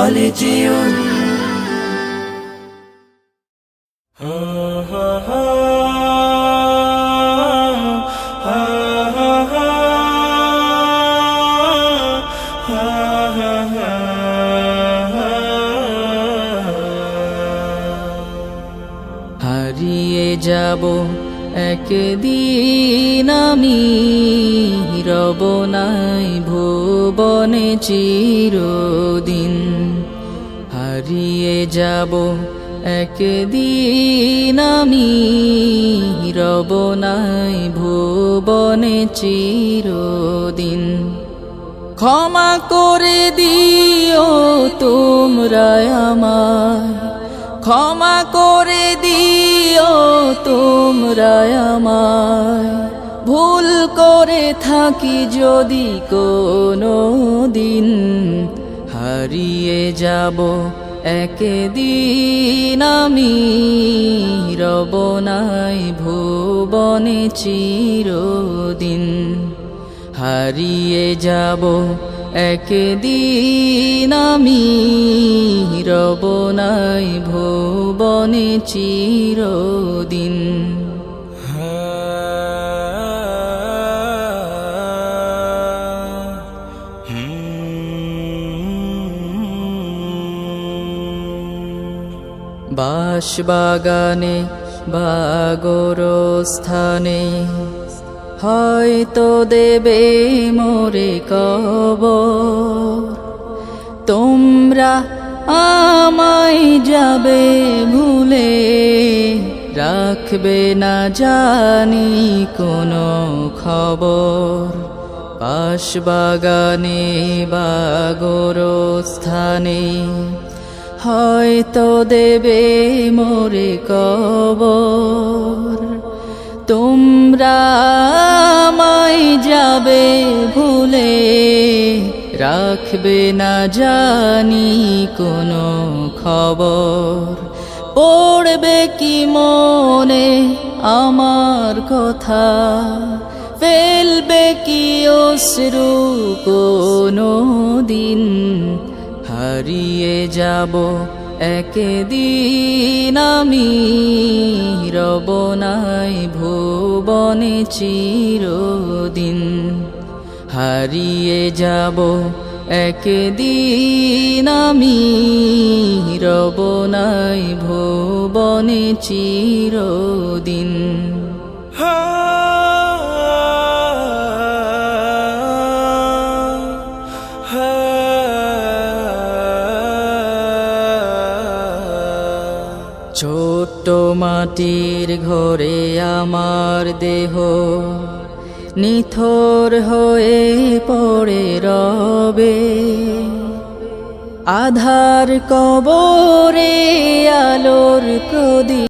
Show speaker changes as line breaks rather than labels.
মালজিউন।
হারিয়ে যাব একদিন আমি, রব নাই ভুবনে চিরদিন। হারিয়ে যাব একদিন আমি, রব নাই ভুবনে চিরদিন। ক্ষমা করে দিও তোমরা আমায়, ক্ষমা করে দিও তোমরা আমায়, ভুল করে থাকি যদি কোনো দিন। হারিয়ে যাব একদিন আমি, রব নাই ভুবনে চিরদিন। হারিয়ে যাব একদিন আমি, রব নাই ভুবনে চিরদিন। বাঁশবাগানে বা গোরস্থানে হয়তো দেবে মোরে কবর। তোমরা আমায় যাবে ভুলে, রাখবে না জানি কোনো খবর। বাঁশবাগানে বা গোরস্থানে হয়তো দেবে মোরে কবর। তোমরা আমায় যাবে ভুলে, রাখবে না জানি কোনো খবর। পড়বে কি মনে আমার কথা, ফেলবে কি অশ্রু কোনো দিন। হারিয়ে যাব একদিন আমি, রব নাই ভুবনে চিরদিন। হারিয়ে যাব একদিন আমি, রব নাই ভুবনে চিরদিন। ছোট্ট মাটির ঘরে আমার দেহ নিথর হয়ে পড়ে রবে। আধার কবরে আলোর প্রদীপ